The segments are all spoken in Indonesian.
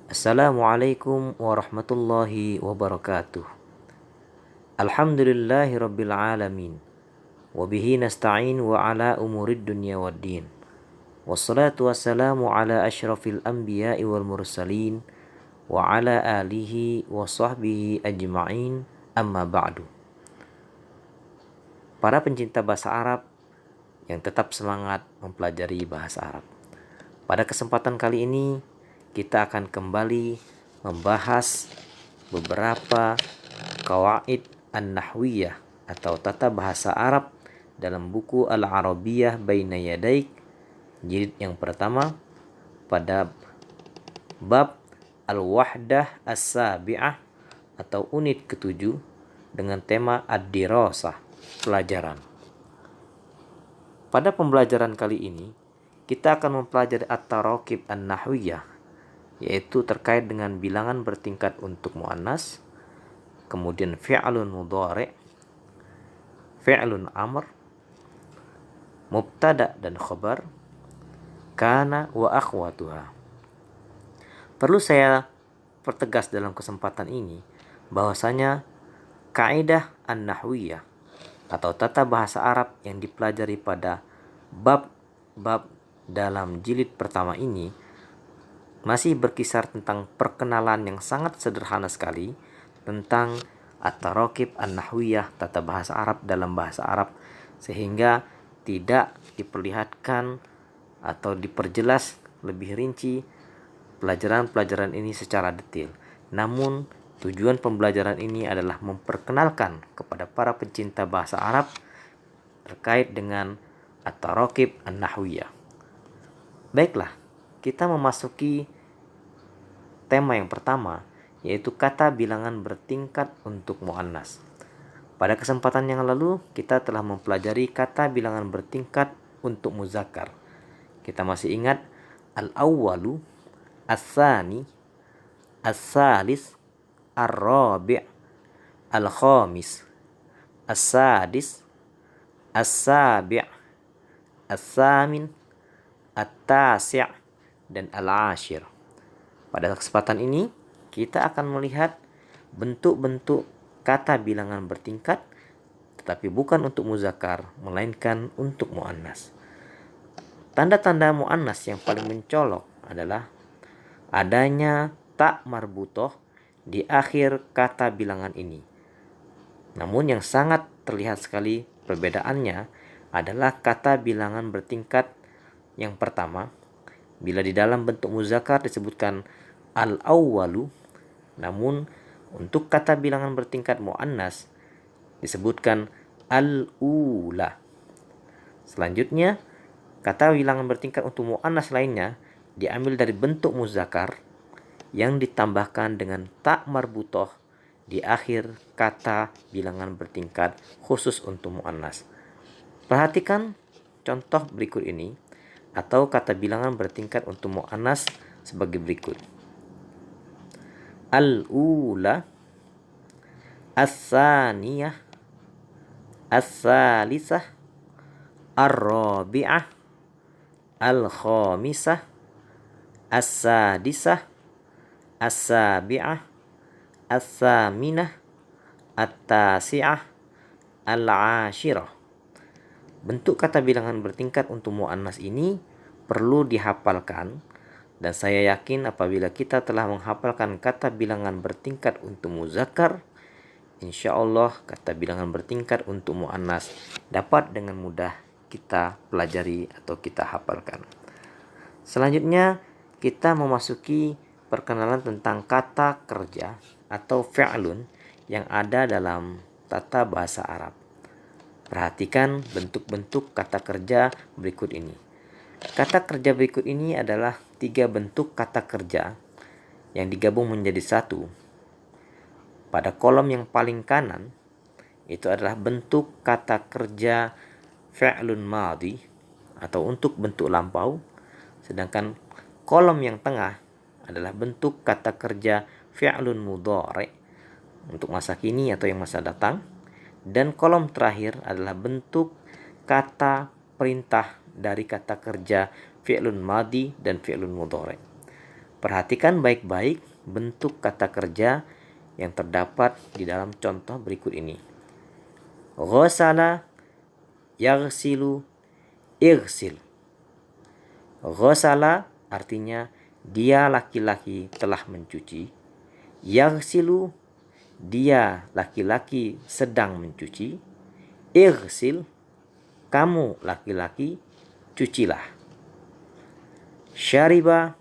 Assalamualaikum warahmatullahi wabarakatuh. Alhamdulillahi rabbil alamin. Wabihi nasta'in wa ala umurid dunya waddin. Wassalatu wassalamu ala ashrafil anbiya'i wal mursalin wa ala alihi wa sahbihi ajma'in, amma ba'du. Para pencinta bahasa Arab yang tetap semangat mempelajari bahasa Arab, pada kesempatan kali ini kita akan kembali membahas beberapa qawaid an-nahwiyah atau tata bahasa Arab dalam buku Al-Arabiyyah Baina Yadaik jilid yang pertama pada bab Al-Wahdah As-Sabi'ah atau unit ketujuh dengan tema Ad-Dirasah, pelajaran. Pada pembelajaran kali ini kita akan mempelajari at-tarakib an-nahwiyah, yaitu terkait dengan bilangan bertingkat untuk muannas, kemudian fi'lun mudhari', fi'lun amr, mubtada dan khabar, kana wa akhwatuha. Perlu saya pertegas dalam kesempatan ini bahwasanya kaidah an-nahwiyah atau tata bahasa Arab yang dipelajari pada bab-bab dalam jilid pertama ini masih berkisar tentang perkenalan yang sangat sederhana sekali tentang at-tarakib an-nahwiyah, tata bahasa Arab dalam bahasa Arab, sehingga tidak diperlihatkan atau diperjelas lebih rinci pelajaran-pelajaran ini secara detail. Namun tujuan pembelajaran ini adalah memperkenalkan kepada para pencinta bahasa Arab terkait dengan at-tarakib an-nahwiyah. Baiklah, kita memasuki tema yang pertama, yaitu kata bilangan bertingkat untuk muannas. Pada kesempatan yang lalu kita telah mempelajari kata bilangan bertingkat untuk muzakkar. Kita masih ingat al-awwalu, as-tsani, as-tsalis, ar-rabi', al-khamis, as-sadis, as-sabi', as-tsamin, at-tasi' dan al-ashir. Pada kesempatan ini kita akan melihat bentuk-bentuk kata bilangan bertingkat, tetapi bukan untuk muzakkar melainkan untuk muannas. Tanda-tanda muannas yang paling mencolok adalah adanya ta marbutoh di akhir kata bilangan ini. Namun yang sangat terlihat sekali perbedaannya adalah kata bilangan bertingkat yang pertama, bila di dalam bentuk muzakkar disebutkan al-awwalu, namun untuk kata bilangan bertingkat muannas disebutkan al-ula. Selanjutnya, kata bilangan bertingkat untuk muannas lainnya diambil dari bentuk muzakkar yang ditambahkan dengan ta marbutoh di akhir kata bilangan bertingkat khusus untuk muannas. Perhatikan contoh berikut ini atau kata bilangan bertingkat untuk muannas sebagai berikut. Al-ula, as-saniyah, as-salisah, ar-rabi'ah, al-khamisah, as-sadisah, as-sabi'ah, as-saminah, at-tasi'ah, al-ashirah. Bentuk kata bilangan bertingkat untuk muannas ini perlu dihafalkan, dan saya yakin apabila kita telah menghafalkan kata bilangan bertingkat untuk muzakkar, insya Allah kata bilangan bertingkat untuk muannas dapat dengan mudah kita pelajari atau kita hafalkan. Selanjutnya kita memasuki perkenalan tentang kata kerja atau fi'lun yang ada dalam tata bahasa Arab. Perhatikan bentuk-bentuk kata kerja berikut ini. Kata kerja berikut ini adalah 3 bentuk kata kerja yang digabung menjadi satu. Pada kolom yang paling kanan itu adalah bentuk kata kerja fi'lun madhi atau untuk bentuk lampau, sedangkan kolom yang tengah adalah bentuk kata kerja fi'lun mudhari untuk masa kini atau yang masa datang, dan kolom terakhir adalah bentuk kata perintah dari kata kerja fi'lun madhi dan fi'lun mudhari. Perhatikan baik-baik bentuk kata kerja yang terdapat di dalam contoh berikut ini. Ghasala, yaghsilu, ighsil. Ghasala artinya dia laki-laki telah mencuci. Yaghsilu, dia laki-laki sedang mencuci. Ighsil, kamu laki-laki cucilah. Syariba,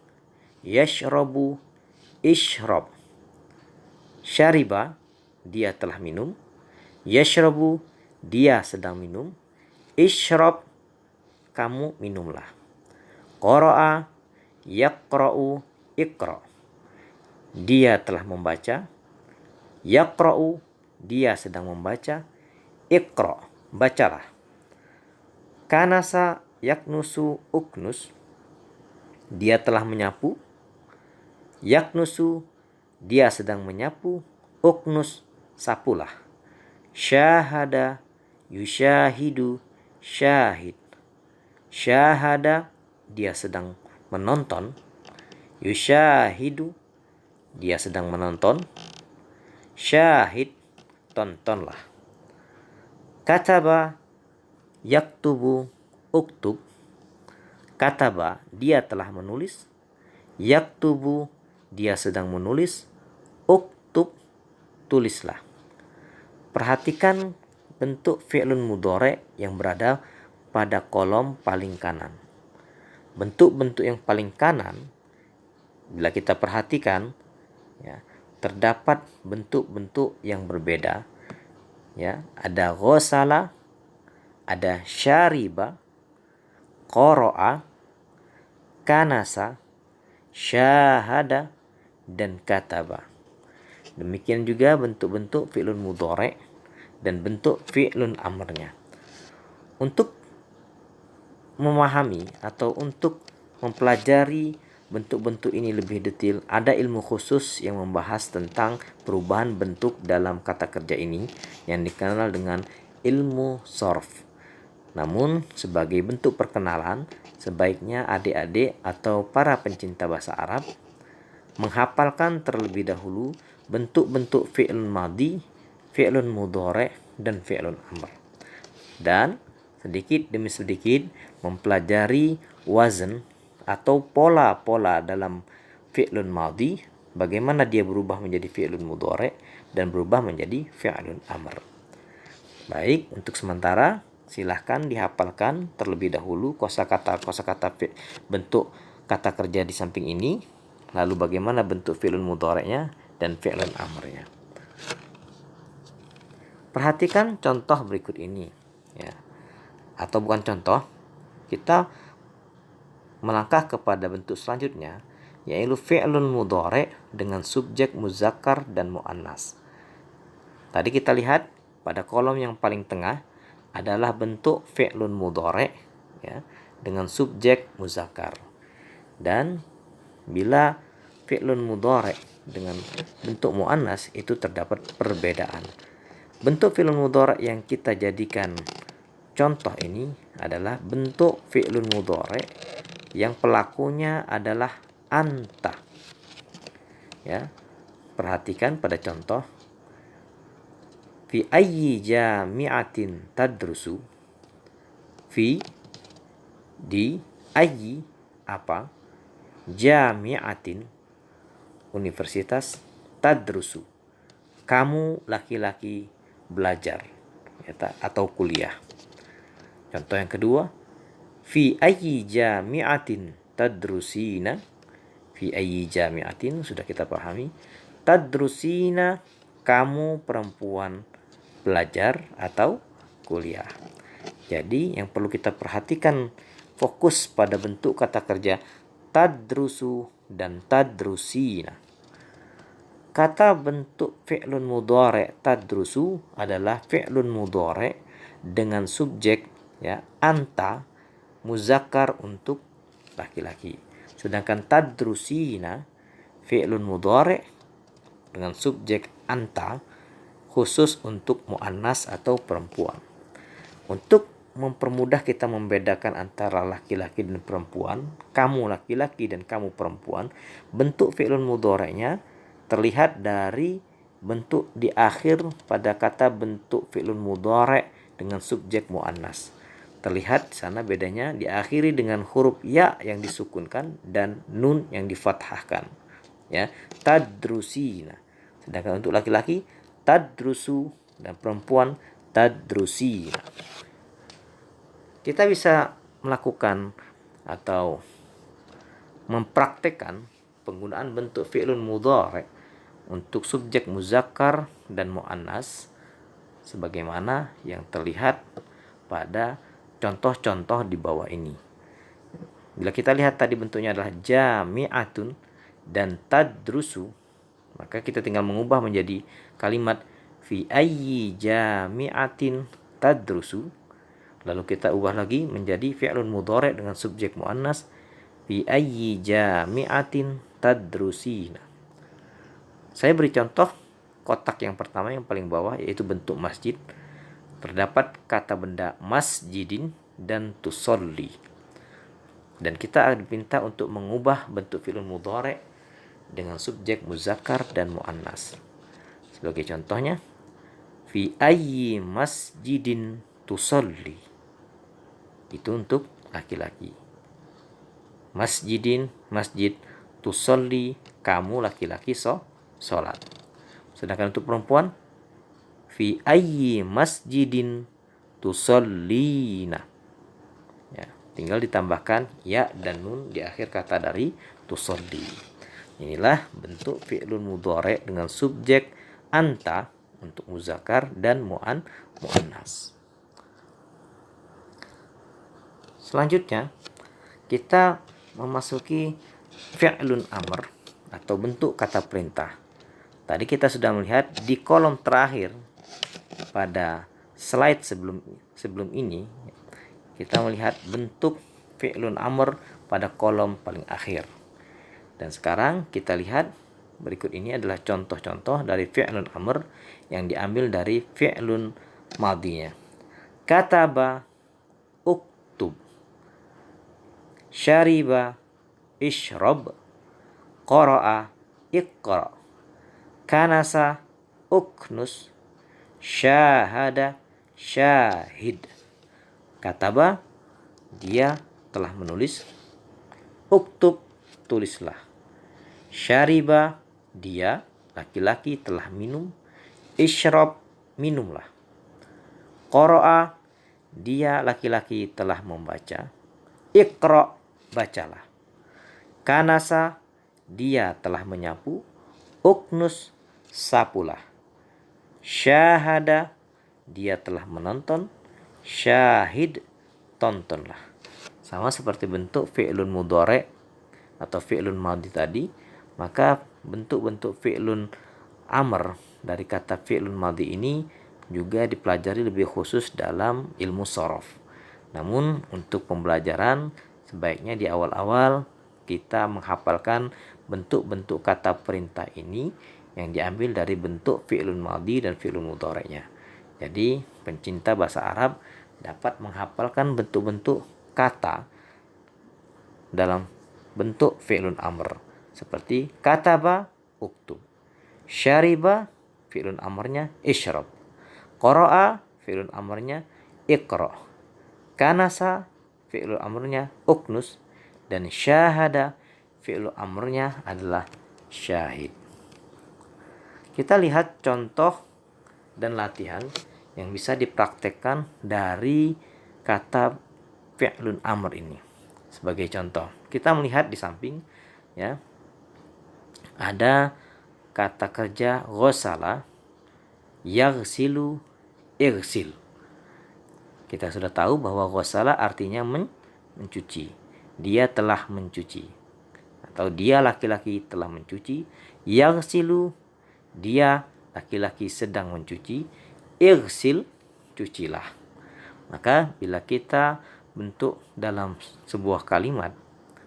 yashrabu, ishrab. Syariba, dia telah minum. Yashrabu, dia sedang minum. Ishrab, kamu minumlah. Qara'a, yaqra'u, iqra. Dia telah membaca. Yaqra'u, dia sedang membaca. Iqra, bacalah. Kanasa, yaknusu, uknus. Dia telah menyapu. Yaknusu, dia sedang menyapu. Uknus, sapulah. Syahada, yushahidu, syahid. Syahada, dia sedang menonton. Yushahidu, dia sedang menonton. Syahid, tontonlah. Kataba, yaktubu, uktub. Kataba, dia telah menulis. Yaktubu, dia sedang menulis. Uktub, tulislah. Perhatikan bentuk fi'lun mudhari' yang berada pada kolom paling kanan. Bentuk-bentuk yang paling kanan, bila kita perhatikan, ya, terdapat bentuk-bentuk yang berbeda. Ya, ada ghasala, ada syariba, qara'a, kanasa, syahada, dan kataba. Demikian juga bentuk-bentuk fi'lun mudhari' dan bentuk fi'lun amrnya. Untuk memahami atau untuk mempelajari bentuk-bentuk ini lebih detail, ada ilmu khusus yang membahas tentang perubahan bentuk dalam kata kerja ini yang dikenal dengan ilmu sorf. Namun, sebagai bentuk perkenalan, sebaiknya adik-adik atau para pencinta bahasa Arab menghafalkan terlebih dahulu bentuk-bentuk fi'lun madhi, fi'lun mudhari' dan fi'lun amr. Dan sedikit demi sedikit mempelajari wazn atau pola-pola dalam fi'lun madhi, bagaimana dia berubah menjadi fi'lun mudhari' dan berubah menjadi fi'lun amr. Baik, untuk sementara silahkan dihafalkan terlebih dahulu kosakata bentuk kata kerja di samping ini, lalu bagaimana bentuk fi'lun mudhari'nya dan fi'lun amrnya. Perhatikan contoh berikut ini, ya. Atau bukan contoh, kita melangkah kepada bentuk selanjutnya, yaitu fi'lun mudhari' dengan subjek muzakkar dan muannas. Tadi kita lihat pada kolom yang paling tengah adalah bentuk fi'lun mudhari', ya, dengan subjek muzakkar. Dan bila fi'lun mudhari' dengan bentuk muannas itu terdapat perbedaan. Bentuk fi'lun mudhari' yang kita jadikan contoh ini adalah bentuk fi'lun mudhari' yang pelakunya adalah anta. Ya. Perhatikan pada contoh. Fi ayyi jami'atin tadrusu. Fi, di, ayyi, apa, jami'atin, universitas, tadrusu, kamu laki-laki belajar, ya, atau kuliah. Contoh yang kedua, fi ayyi jami'atin tadrusina. Fi ayyi jami'atin sudah kita pahami. Tadrusina, kamu perempuan belajar atau kuliah. Jadi yang perlu kita perhatikan fokus pada bentuk kata kerja tadrusu dan tadrusina. Kata bentuk fi'lun mudhari' tadrusu adalah fi'lun mudhari' dengan subjek, ya, anta, muzakkar untuk laki-laki. Sedangkan tadrusina fi'lun mudhari' dengan subjek anta khusus untuk muannas atau perempuan. Untuk mempermudah kita membedakan antara laki-laki dan perempuan, kamu laki-laki dan kamu perempuan, bentuk fi'lun mudhari'nya terlihat dari bentuk di akhir pada kata bentuk fi'lun mudhari' dengan subjek muannas. Terlihat di sana bedanya diakhiri dengan huruf ya yang disukunkan dan nun yang difathahkan. Ya, tadrusina. Sedangkan untuk laki-laki tadrusu dan perempuan tadrusina. Kita bisa melakukan atau mempraktekkan penggunaan bentuk fi'lun mudhari' untuk subjek muzakkar dan muannas sebagaimana yang terlihat pada contoh-contoh di bawah ini. Bila kita lihat tadi bentuknya adalah jami'atun dan tadrusu, maka kita tinggal mengubah menjadi kalimat fi ayyi jami'atin tadrusu. Lalu kita ubah lagi menjadi fi'lun mudhari' dengan subjek muannas fi ayyi jami'atin tadrusina. Saya beri contoh kotak yang pertama yang paling bawah yaitu bentuk masjid. Terdapat kata benda masjidin dan tusolli. Dan kita diminta untuk mengubah bentuk fi'lun mudhari' dengan subjek muzakkar dan muannas. Sebagai contohnya, fi ayyi masjidin tusolli. Itu untuk laki-laki. Masjidin, masjid, tusolli, kamu laki-laki sholat. Sedangkan untuk perempuan, fi ayyi masjidin tusallina. Ya, tinggal ditambahkan ya dan nun di akhir kata dari tusalli. Inilah bentuk fi'lun mudhari' dengan subjek anta untuk muzakkar dan muannas. Selanjutnya, kita memasuki fi'lun amr atau bentuk kata perintah. Tadi kita sudah melihat di kolom terakhir pada slide sebelum ini, kita melihat bentuk fi'lun amr pada kolom paling akhir. Dan sekarang kita lihat berikut ini adalah contoh-contoh dari fi'lun amr yang diambil dari fi'lun madhinya. Kataba uktub, syariba ishrab, qara'a iqra, kanasa uknus, syahada syahid. Kataba, dia telah menulis. Uktub, tulislah. Syariba, dia laki-laki telah minum. Ishrab, minumlah. Qara'a, dia laki-laki telah membaca. Iqra, bacalah. Kanasa, dia telah menyapu. Uknus, sapulah. Syahada, dia telah menonton. Syahid, tontonlah. Sama seperti bentuk fi'lun mudhari' atau fi'lun madhi tadi, maka bentuk-bentuk fi'lun amr dari kata fi'lun madhi ini juga dipelajari lebih khusus dalam ilmu shorof. Namun untuk pembelajaran sebaiknya di awal-awal kita menghafalkan bentuk-bentuk kata perintah ini yang diambil dari bentuk fi'lun madhi dan fi'lun mudhari'nya. Jadi pencinta bahasa Arab dapat menghafalkan bentuk-bentuk kata dalam bentuk fi'lun amr seperti kataba uktub, syariba fi'lun amrnya ishrab, qara'a fi'lun amrnya iqra, kanasa fi'lun amrnya uknus, dan syahada fi'lun amrnya adalah syahid. Kita lihat contoh dan latihan yang bisa dipraktekkan dari kata fi'lun amr ini. Sebagai contoh, kita melihat di samping ya ada kata kerja ghasala, yaghsilu, irsil. Kita sudah tahu bahwa ghasala artinya mencuci. Dia telah mencuci. Atau dia laki-laki telah mencuci. Yaghsilu, dia laki-laki sedang mencuci. Irsil, cucilah. Maka bila kita bentuk dalam sebuah kalimat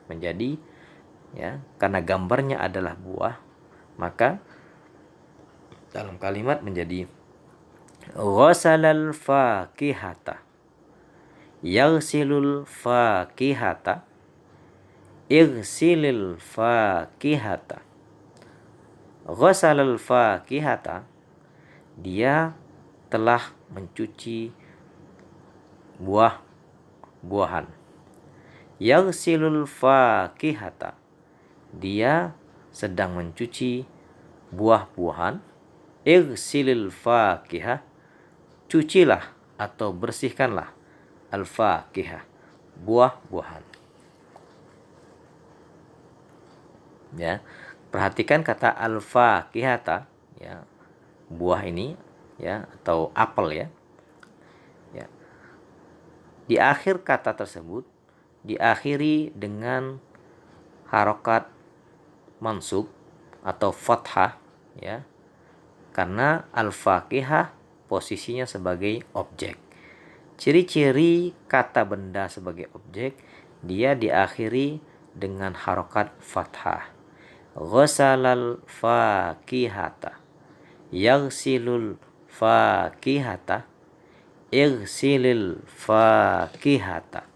menjadi karena gambarnya adalah buah, maka dalam kalimat menjadi ghasalal fakihata, Yaghsilul fakihata. Igsilil fakihata. Ghasalal fakihata. Dia telah mencuci buah-buahan. Yaghsilul fakihata. Dia sedang mencuci buah-buahan. Igsilil fakihah. Cucilah atau bersihkanlah al-fakihah, buah-buahan. Ya, perhatikan kata al-fakihata, ya, buah ini, ya, atau apel, ya. Ya. Di akhir kata tersebut diakhiri dengan harokat mansub atau fathah, ya, karena al-fakihah posisinya sebagai objek. Ciri-ciri kata benda sebagai objek, dia diakhiri dengan harokat fathah. Ghasalal fakihata. Yaghsilul fakihata. Igsilil fakihata.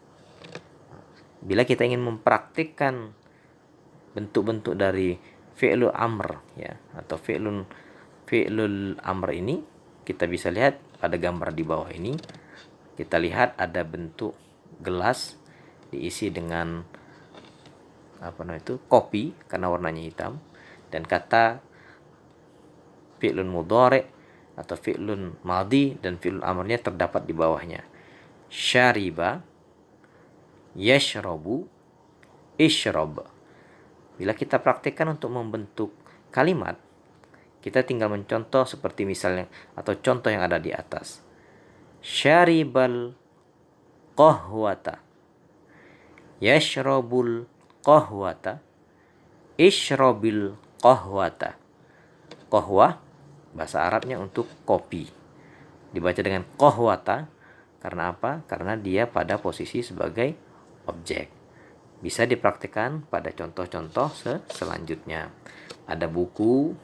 Bila kita ingin mempraktikkan bentuk-bentuk dari fi'lul amr, ya, atau fi'lul amr ini, kita bisa lihat pada gambar di bawah ini. Kita lihat ada bentuk gelas diisi dengan kopi karena warnanya hitam, dan kata fi'lun mudhari' atau fi'lun madhi dan fi'lul amrnya terdapat di bawahnya. Syariba, yashrabu, ishrab. Bila kita praktikkan untuk membentuk kalimat, kita tinggal mencontoh seperti misalnya atau contoh yang ada di atas. Syaribal qahwata. Yashrabul qahwata. Ishrabil qahwata. Qahwah bahasa Arabnya untuk kopi. Dibaca dengan qahwata karena apa? Karena dia pada posisi sebagai objek. Bisa dipraktikkan pada contoh-contoh selanjutnya. Ada buku,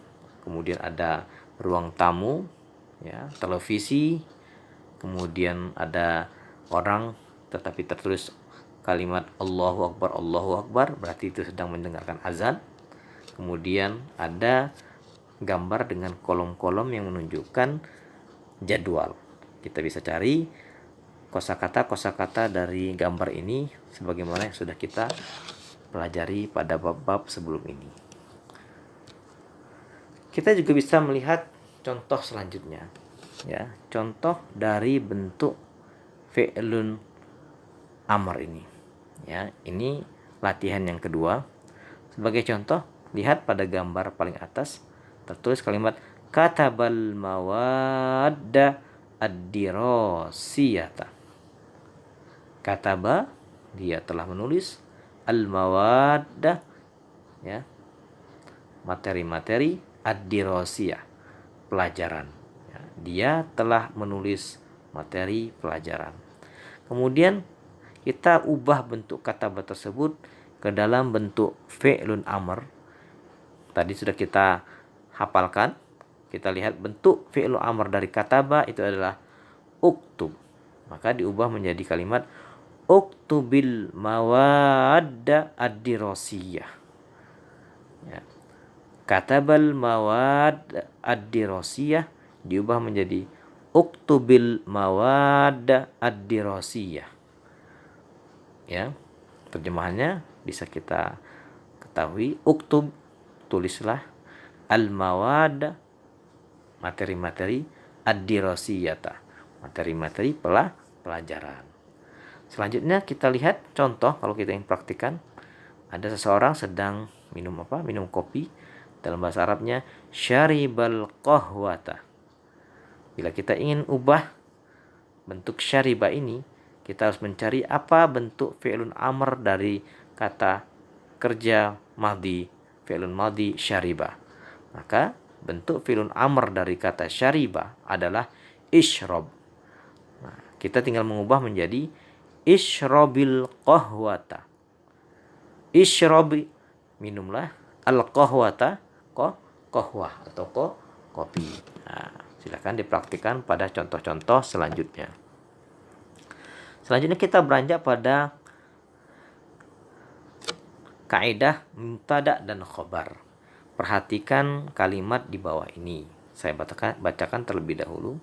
kemudian ada ruang tamu, ya, televisi, kemudian ada orang tetapi tertulis kalimat Allahu Akbar, berarti itu sedang mendengarkan azan. Kemudian ada gambar dengan kolom-kolom yang menunjukkan jadwal. Kita bisa cari kosakata dari gambar ini sebagaimana yang sudah kita pelajari pada bab-bab sebelum ini. Kita juga bisa melihat contoh selanjutnya, ya, contoh dari bentuk fi'lun amr ini, ya. Ini latihan yang kedua. Sebagai contoh, lihat pada gambar paling atas tertulis kalimat katabal mawadda ad-dirasiyata. Kataba, dia telah menulis, al-mawadda, ya, materi-materi, ad-dirasiyah, pelajaran, ya. Dia telah menulis materi pelajaran. Kemudian kita ubah bentuk kataba tersebut ke dalam bentuk fi'lun amr. Tadi sudah kita hafalkan. Kita lihat bentuk fi'lun amr dari kataba itu adalah uktub. Maka diubah menjadi kalimat uktubil mawadda ad-dirasiyah. Ya. Katabal mawad ad-dirasiyah diubah menjadi uktubil mawad ad-dirasiyah. Ya, terjemahannya bisa kita ketahui. Uktub, tulislah, al-mawad, materi-materi, ad-dirasiyata, materi-materi pelajaran. Selanjutnya kita lihat contoh kalau kita ingin praktikan. Ada seseorang sedang minum kopi. Dalam bahasa Arabnya syaribal qahwata. Bila kita ingin ubah bentuk syariba ini, kita harus mencari apa bentuk fi'lun amr dari kata kerja madhi, fi'lun madhi syariba. Maka bentuk fi'lun amr dari kata syariba adalah ishrab. Nah, kita tinggal mengubah menjadi ishrabil qahwata. Ishrabi, minumlah, al-qahwata, qahwah atau kopi. Nah, silakan dipraktikkan pada contoh-contoh selanjutnya. Selanjutnya kita beranjak pada kaidah mubtada dan khobar. Perhatikan kalimat di bawah ini. Saya bacakan terlebih dahulu.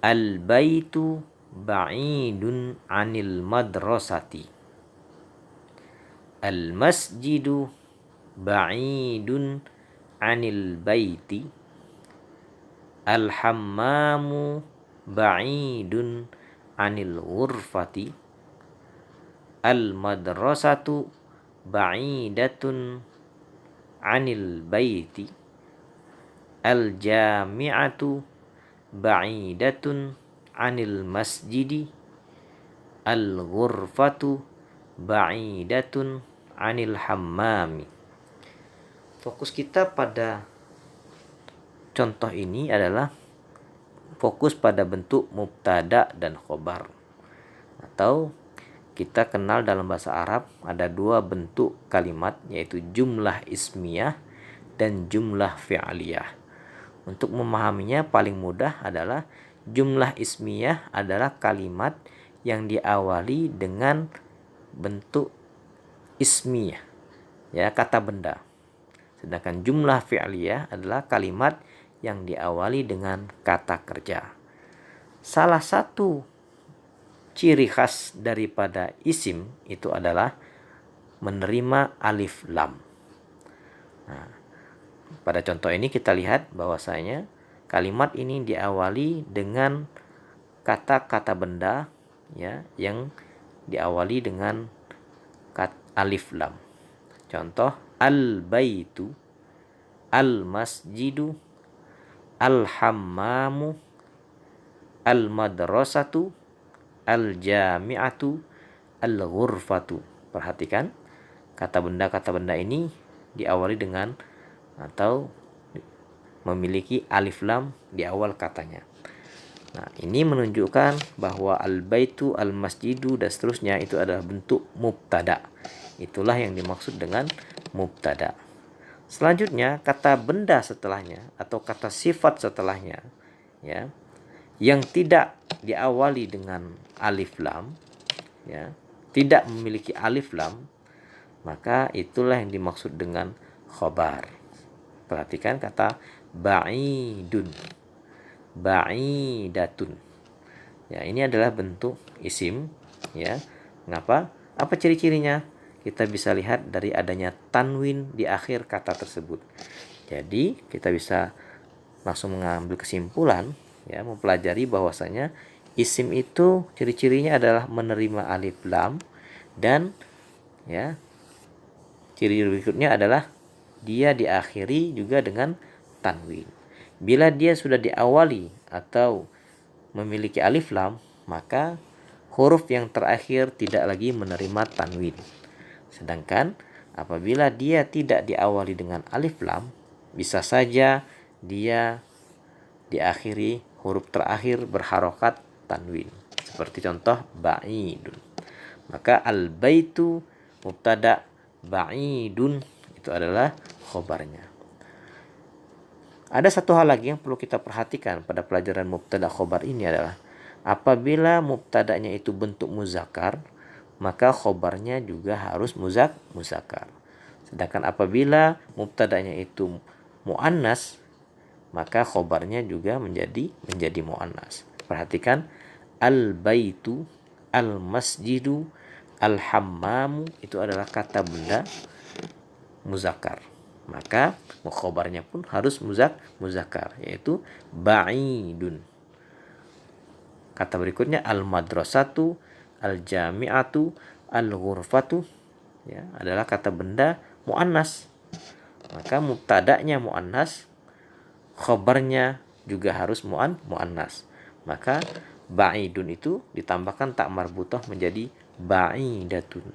Al-baitu ba'idun 'anil madrasati. Al-masjidu ba'idun 'anil baiti. Al-hammamu ba'idun 'anil ghurfati. Al-madrasatu ba'idatun 'anil baiti. Al-jami'atu ba'idatun 'anil masjidi. Al-ghurfatu ba'idatun 'anil hammami. Fokus kita pada contoh ini adalah fokus pada bentuk mubtada dan khobar. Atau kita kenal dalam bahasa Arab ada dua bentuk kalimat, yaitu jumlah ismiyah dan jumlah fi'aliyah. Untuk memahaminya paling mudah adalah jumlah ismiyah adalah kalimat yang diawali dengan bentuk ismiyah, ya, kata benda. Sedangkan jumlah fi'aliyah adalah kalimat yang diawali dengan kata kerja. Salah satu ciri khas daripada isim itu adalah menerima alif lam. Nah, pada contoh ini kita lihat bahwasanya kalimat ini diawali dengan kata-kata benda, ya, yang diawali dengan alif lam. Contoh, al-baitu, al-masjidu, al-hammamu, al-madrasatu, al-jami'atu, al-ghurfatu. Perhatikan kata benda ini diawali dengan atau memiliki alif lam di awal katanya. Nah, ini menunjukkan bahwa al-baitu, al-masjidu dan seterusnya itu adalah bentuk mubtada. Itulah yang dimaksud dengan mubtada. Selanjutnya kata benda setelahnya atau kata sifat setelahnya, ya, yang tidak diawali dengan alif lam, ya, tidak memiliki alif lam, maka itulah yang dimaksud dengan khobar. Perhatikan kata ba'idun, ba'idatun. Ya, ini adalah bentuk isim, ya. Mengapa? Apa ciri-cirinya? Kita bisa lihat dari adanya tanwin di akhir kata tersebut. Jadi, kita bisa langsung mengambil kesimpulan, ya, mempelajari bahwasanya isim itu ciri-cirinya adalah menerima alif lam dan, ya, ciri berikutnya adalah dia diakhiri juga dengan tanwin. Bila dia sudah diawali atau memiliki alif lam, maka huruf yang terakhir tidak lagi menerima tanwin. Sedangkan apabila dia tidak diawali dengan alif lam, bisa saja dia diakhiri huruf terakhir berharokat tanwin. Seperti contoh ba'idun. Maka al-baitu mubtada, ba'idun itu adalah khobarnya. Ada satu hal lagi yang perlu kita perhatikan pada pelajaran mubtada khobar ini adalah apabila mubtadanya itu bentuk muzakkar, maka khobarnya juga harus muzakkar. Sedangkan apabila mubtadanya itu muannas, maka khobarnya juga menjadi muannas. Perhatikan al-baitu, al-masjidu, al-hammamu itu adalah kata benda muzakkar. Maka khobarnya pun harus muzakkar, yaitu ba'idun. Kata berikutnya al-madrasatu, al-jami'atu, al-ghurfatu, ya, adalah kata benda muannas. Maka mubtada'nya muannas, khobarnya juga harus muannas. Maka ba'idun itu ditambahkan tak marbutah menjadi ba'idatun.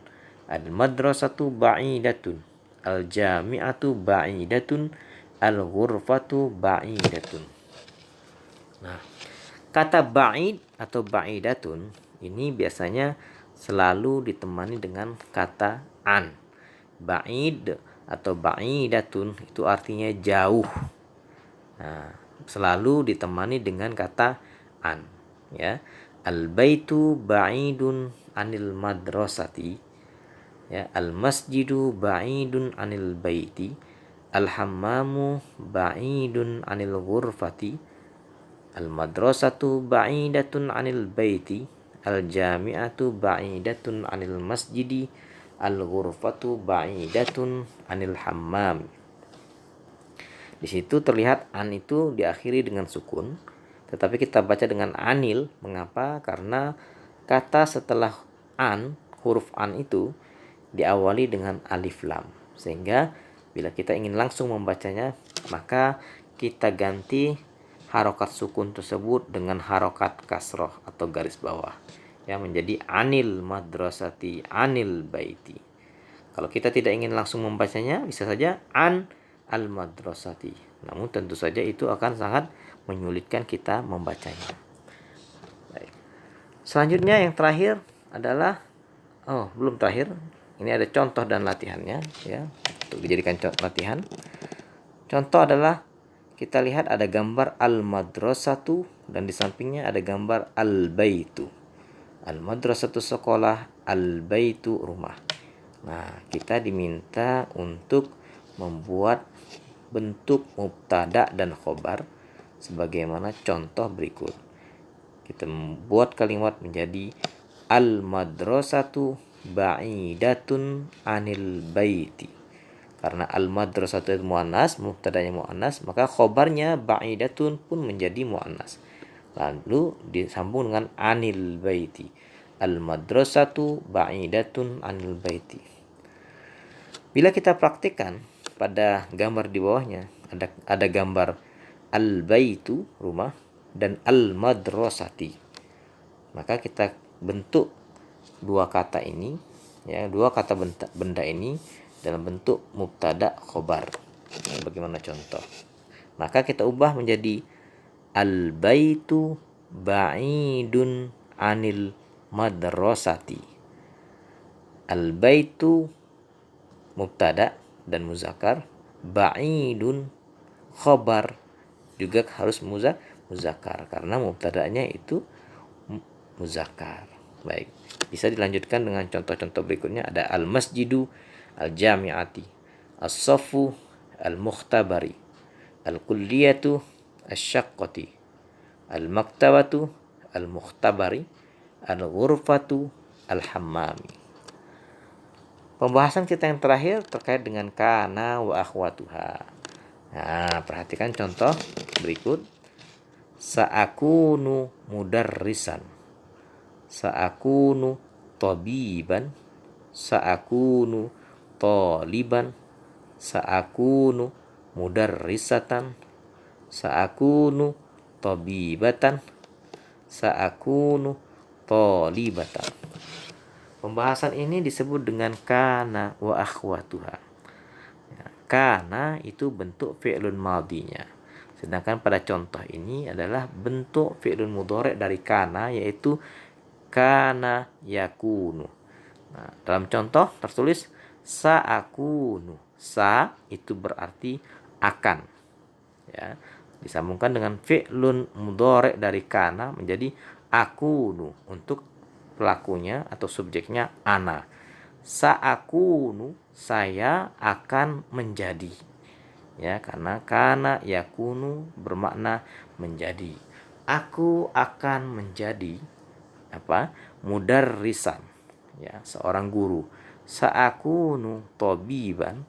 Al-madrasatu ba'idatun, al-jami'atu ba'idatun, al-ghurfatu ba'idatun. Nah, kata ba'id atau ba'idatun ini biasanya selalu ditemani dengan kata an. Ba'id atau ba'idatun itu artinya jauh. Nah, selalu ditemani dengan kata an, ya. Al-baitu ba'idun anil madrasati, ya, al-masjidu ba'idun anil baiti, al-hammamu ba'idun anil ghurfati, al-madrasatu ba'idatun anil baiti, al-jami'atu ba'idatun anil masjidi, al-ghurfatu ba'idatun anil hammam. Di situ terlihat an itu diakhiri dengan sukun, tetapi kita baca dengan anil. Mengapa? Karena kata setelah an, huruf an itu diawali dengan alif lam, sehingga bila kita ingin langsung membacanya maka kita ganti harokat sukun tersebut dengan harokat kasroh atau garis bawah, yang menjadi anil madrasati anil baiti. Kalau kita tidak ingin langsung membacanya, bisa saja an al madrasati, namun tentu saja itu akan sangat menyulitkan kita membacanya. Baik. Selanjutnya yang terakhir adalah, belum terakhir, ini ada contoh dan latihannya, ya, untuk dijadikan latihan. Contoh adalah kita lihat ada gambar al-madrasatu dan di sampingnya ada gambar al-baitu. Al-madrasatu sekolah, al-baitu rumah. Nah, kita diminta untuk membuat bentuk mubtada dan khobar sebagaimana contoh berikut. Kita membuat kalimat menjadi al-madrasatu ba'idatun anil baiti. Karena al-madrasatu itu muannas, mubtadanya muannas, maka khobarnya ba'idatun pun menjadi muannas. Lalu disambung dengan anil baiti. Al-madrasatu ba'idatun anil baiti. Bila kita praktikkan pada gambar di bawahnya, ada gambar al-baitu rumah dan al-madrasati, maka kita bentuk dua kata ini, ya, dua kata benda ini dalam bentuk mubtada khobar. Bagaimana contoh? Maka kita ubah menjadi al-baitu ba'idun anil madrasati. Al-baitu mubtada dan muzakkar, ba'idun khobar juga harus muzakkar karena mubtadanya itu muzakkar. Baik, bisa dilanjutkan dengan contoh-contoh berikutnya. Ada al-masjidu al-jami'ati, as-saffu al-mukhtabari, al-kulliyatu asy-syaqqati, al-maktabatu al-mukhtabari, al-ghurfatu al-hammami. Pembahasan kita yang terakhir terkait dengan kana wa akhwatuha. Nah, perhatikan contoh berikut. Sa'akunu mudarrisan, sa'akunu tabiban, sa'akunu taliban, sa'akunu mudarrisatan, sa'akunu tabibatan, sa'akunu talibatan. Pembahasan ini disebut dengan kana wa akhwatuha. Kana itu bentuk fi'lun madhinya, sedangkan pada contoh ini adalah bentuk fi'lun mudhari' dari kana, yaitu kana yakunu. Nah, dalam contoh tertulis sa'akunu. Sa itu berarti akan, ya, disambungkan dengan fi'lun mudhari' dari kana menjadi akunu untuk pelakunya atau subjeknya ana. Sa'akunu, saya akan menjadi, ya, karena kana yakunu bermakna menjadi. Aku akan menjadi apa? Mudarrisan, ya, seorang guru. Sa'akunu tabiban,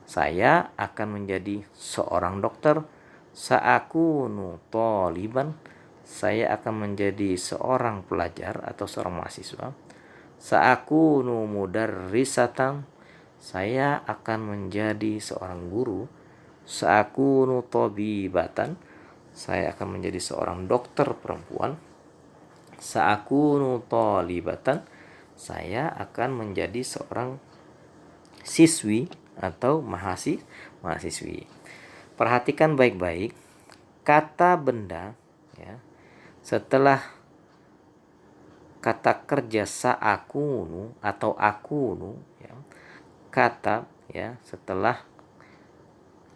saya akan menjadi seorang dokter. Sa'akunu taliban, saya akan menjadi seorang pelajar atau seorang mahasiswa. Sa'akunu mudarrisatan, saya akan menjadi seorang guru. Sa'akunu tabibatan, saya akan menjadi seorang dokter perempuan. Sa'akunu talibatan, saya akan menjadi seorang siswi atau mahasiswi. Perhatikan baik-baik kata benda, ya, setelah kata kerja sa'akunu atau akunu, ya, kata, ya, setelah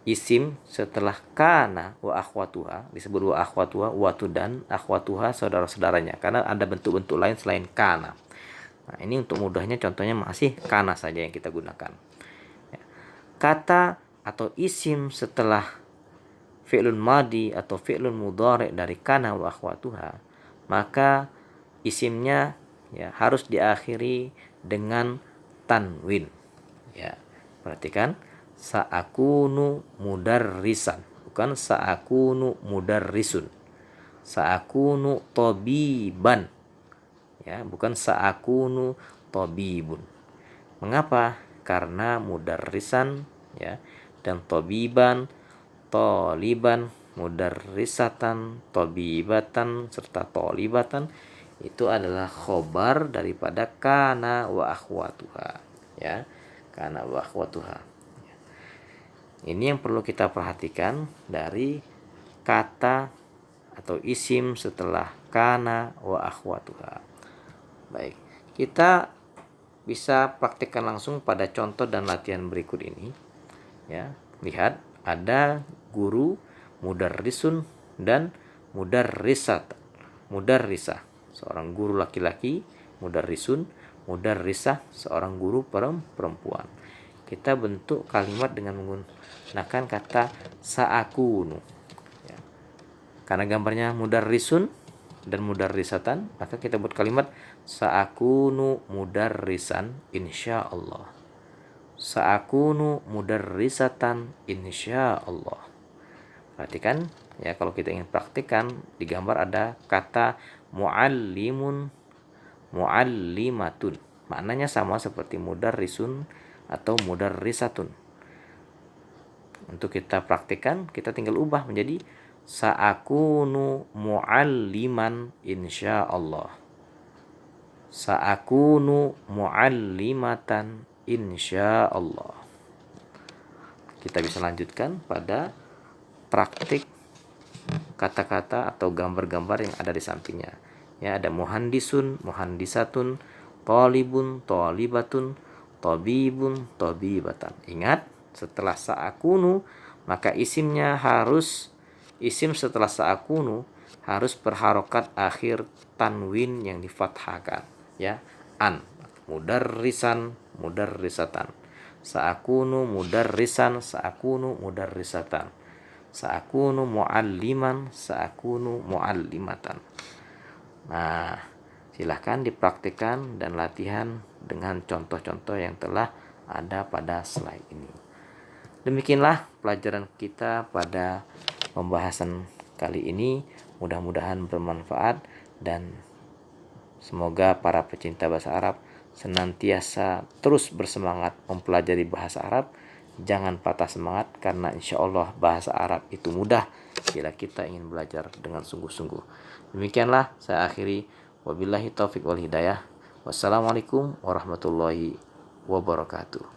isim setelah kana wa akhwatuha, disebut wa akhwatuha, watu dan akhwatuha, saudara-saudaranya, karena ada bentuk-bentuk lain selain kana. Nah, ini untuk mudahnya contohnya masih kana saja yang kita gunakan. Kata atau isim setelah fi'lun madi atau fi'lun mudhari dari kana wa akhwatuha, maka isimnya ya harus diakhiri dengan tanwin. Ya, perhatikan, sa'akunu mudarrisan, bukan sa'akunu mudarrisun. Sa'akunu tabiban, ya, bukan sa'akunu tabibun. Mengapa? Karena mudarrisan ya dan tabiban, taliban, mudarrisatan, tabibatan serta talibatan itu adalah khobar daripada kana wa akhwatuha, ya. Kana wa akhwatuha. Ini yang perlu kita perhatikan dari kata atau isim setelah kana wa akhwatuha. Baik, kita bisa praktikkan langsung pada contoh dan latihan berikut ini. Ya, lihat ada guru, mudarrisun dan mudarrisat. Mudarrisah, seorang guru laki-laki, mudarrisun, mudarrisah, seorang guru perempuan. Kita bentuk kalimat dengan menggunakan kata sa'akunu. Ya. Karena gambarnya mudarrisun dan mudarrisatan, maka kita buat kalimat sa'akunu mudarrisan insyaallah. Sa'akunu mudarrisatan insyaallah. Perhatikan ya, kalau kita ingin praktikkan, di gambar ada kata muallimun, muallimatun. Maknanya sama seperti mudarrisun atau mudarrisatun. Untuk kita praktikkan, kita tinggal ubah menjadi sa'akunu mualliman insyaallah. Sa'akunu muallimatan insyaallah. Kita bisa lanjutkan pada praktik kata-kata atau gambar-gambar yang ada di sampingnya. Ya, ada muhandisun, muhandisatun, talibun, talibatun, tabibun, tabibatan. Ingat, setelah sa'akunu maka isim setelah sa'akunu harus berharokat akhir tanwin yang difathahkan, ya. An, mudarrisan, mudarrisatan. Sa'akunu mudarrisan, sa'akunu mudarrisatan. Sa'akunu mualliman, sa'akunu muallimatan. Nah, silahkan dipraktikkan dan latihan dengan contoh-contoh yang telah ada pada slide ini. Demikianlah pelajaran kita pada pembahasan kali ini. Mudah-mudahan bermanfaat dan semoga para pecinta bahasa Arab senantiasa terus bersemangat mempelajari bahasa Arab. Jangan patah semangat, karena insya Allah bahasa Arab itu mudah bila kita ingin belajar dengan sungguh-sungguh. Demikianlah saya akhiri. Wabillahi taufiq wal hidayah. Wassalamualaikum warahmatullahi wabarakatuh.